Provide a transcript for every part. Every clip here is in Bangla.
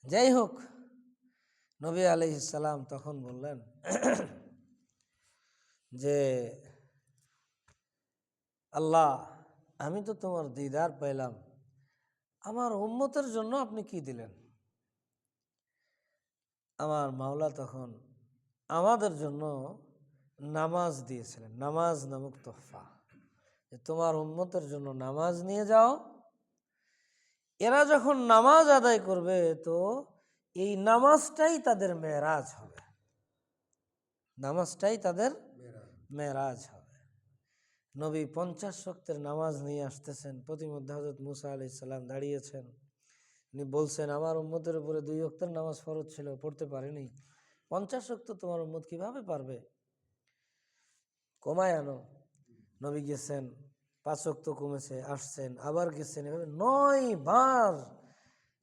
যাই হোক, নবী আলাইহিস সালাম তখন বললেন যে আল্লাহ, আমি তো তোমার দিদার পাইলাম, আমার উম্মতের জন্য আপনি কি দিলেন? আমার মাওলা তখন আমাদের জন্য নামাজ দিয়েছিলেন, নামাজ নামক তোহফা, যে তোমার উম্মতের জন্য নামাজ নিয়ে যাও। এরা যখন নামাজ আদায় করবে তো এই নামাজটাই তাদের মেরাজ হবে, নামাজটাই তাদের মেরাজ হবে। নবী 50 ওয়াক্তের নামাজ নিয়ে আসতেছেন, প্রতিমধ্যে হযরত মুসা আলাইহিস সালাম দাঁড়িয়েছেন। উনি বলছেন, আমার উম্মতের উপরে 2 ওয়াক্তের নামাজ ফরজ ছিল, পড়তে পারেনি, 50 ওয়াক্ত তোমার উম্মত কিভাবে পারবে? কমায় আনো। নবী গেছেন, 5 ওয়াক্ত কমেছে, আসছেন, আবার গেছেন, এভাবে 9 বার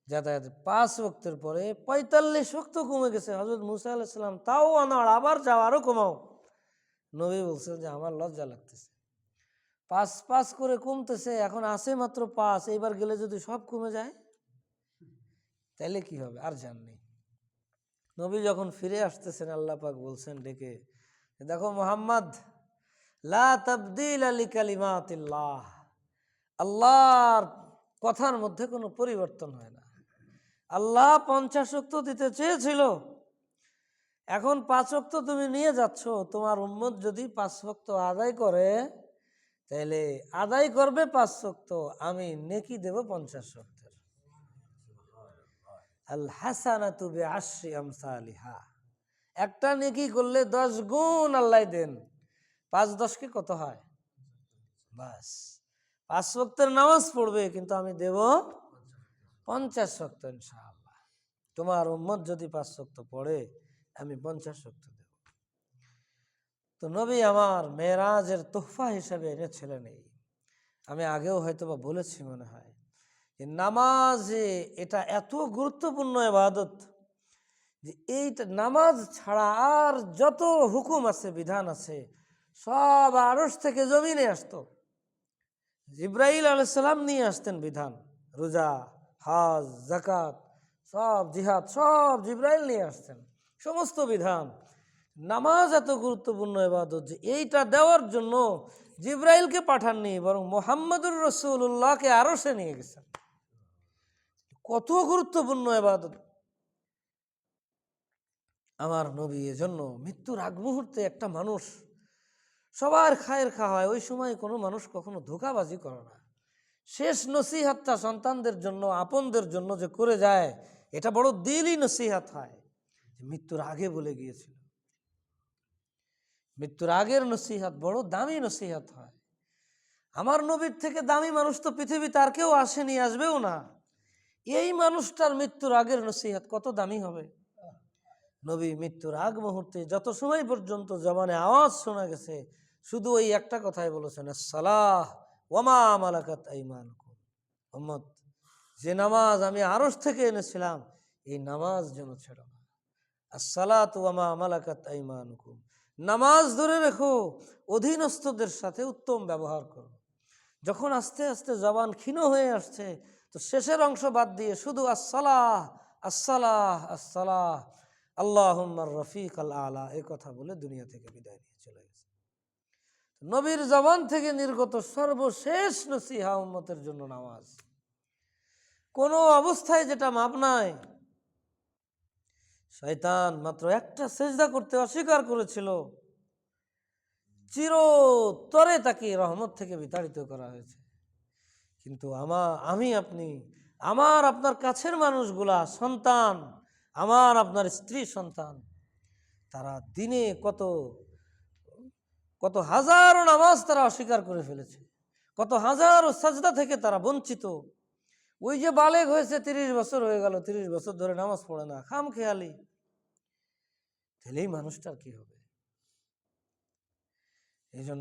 যাতায়াত। 5 ওয়াক্তের পরে 45 ওয়াক্ত কমে গেছে। হযরত মুসা আলাইহিস সালাম তাও আনার, আবার যাও, আরো কমাও। নবী বলছেন যে আমার লজ্জা লাগতেছে, 5 করে কমতেছে, এখন আছে মাত্র 5, এইবার গেলে যদি সব কমে যায় তাহলে কি হবে? আর যান নেই। নবী যখন ফিরে আসতেছেন, আল্লাহ পাক বলছেন ডেকে, দেখো মুহাম্মদ, লা তাবদীল লিকালিমাতিল্লাহ, আল্লাহর কথার মধ্যে কোনো পরিবর্তন হয় না। আল্লাহ 50 ওয়াক্ত দিতে চেয়েছিল, এখন 5 ওয়াক্ত তুমি নিয়ে যাচ্ছ। তোমার উম্মত যদি 5 ওয়াক্ত আদায় করে তাহলে আদায় করবে 5 ওয়াক্ত, আমি নেকি দেব 50 ওয়াক্তের। আল হাসানাতু বিআশরি আমসালিহা, একটা নেকি করলে 10 গুণ আল্লাহ দেন। 5 10 কে কত হয়? বাস 5 ওয়াক্তের নামাজ পড়বে, কিন্তু আমি দেব 50 ওয়াক্ত ইনশাআল্লাহ। তোমার উম্মত যদি 5 ওয়াক্ত পড়ে, আমি 50 ওয়াক্ত দেব। তো নবী আমার মেরাজের তোহফা হিসেবে এনেছিলেন এই, আমি আগেও হয়তো বা বলেছি মনে হয়, যে নামাজে এটা এত গুরুত্বপূর্ণ ইবাদত যে এইটা নামাজ ছাড়া আর যত হুকুম আছে, বিধান আছে, সব আরশ থেকে জমিনে আসতো। জিব্রাইল আলাইহিস সালাম নিয়ে আসতেন বিধান, রোজা, হজ, যাকাত, সব জিহাদ, সব জিব্রাইল নিয়ে আসতেন সমস্ত বিধান। নামাজ এত গুরুত্বপূর্ণ ইবাদত যে এইটা দেওয়ার জন্য জিব্রাইলকে পাঠাননি, বরং মুহাম্মদুর রাসূলুল্লাহকে আরশে নিয়ে গেছেন। কত গুরুত্বপূর্ণ ইবাদত আমার নবী। এজন্য মৃত্যুর আগ মুহূর্তে একটা মানুষ, সবার খায়ের খাওয়া হয়, ওই সময় কোনো মানুষ কখনো ধোঁকাবাজি করে না। শেষ নসিহাতটা সন্তানদের জন্য, আপনদের জন্য যে করে যায়, এটা বড় দিলই নসিহাত হয়। মৃত্যুর আগে বলে গিয়েছিল, মৃত্যুর আগের নসিহাত বড় দামি নসিহাত হয়। আমার নবীর থেকে দামি মানুষ তো পৃথিবীতে আর কেউ আসেনি, আসবেও না। এই মানুষটার মৃত্যুর আগের নসিহাত কত দামি হবে। নবী মৃত্যুর আগ মুহূর্তে যত সময় পর্যন্ত জবানে আওয়াজ শোনা গেছে, শুধু ওই একটা কথাই বলেছেন, আসসালাহ ওয়া মা মালাকাত আইমানুকুম। উম্মত, যে নামাজ আমি আরশ থেকে এনেছিলাম, এই নামাজ যেন ছেড়ো না। আসসালাতু ওয়া মা মালাকাত আইমানুকুম, নামাজ ধরে রেখো, অধীনস্থদের সাথে উত্তম ব্যবহার করো। যখন আস্তে আস্তে জবান ক্ষীণ হয়ে আসছে, তো শেষের অংশ বাদ দিয়ে শুধু আসসালাহ আসসালাহ আসসালাহ আল্লাহুম্মার রফিক আল আলা, এই কথা বলে দুনিয়া থেকে বিদায় নিয়ে চলে গেছে। নবীর জবান থেকে নির্গত সর্বশেষ নসিহা উম্মতের জন্য নামাজ। কোনো অবস্থায় যেটা মাপ নাই। শয়তান মাত্র একটা সেজদা করতে অস্বীকার করেছিল, চিরতরে তাকে রহমত থেকে বিতাড়িত করা হয়েছে। কিন্তু আমি আপনি, আমার আপনার কাছের মানুষগুলা, সন্তান, আমার আপনার স্ত্রী সন্তান, তারা দিনে কত কত হাজারো নামাজ তারা অস্বীকার করে ফেলেছে, কত হাজারো সাজদা থেকে তারা বঞ্চিত। ওই যে বালেগ হয়েছে, 30 বছর হয়ে গেল, 30 বছর ধরে নামাজ পড়ে না, খাম খেয়ালি, তাহলে এই মানুষটার কি হবে? এই জন্য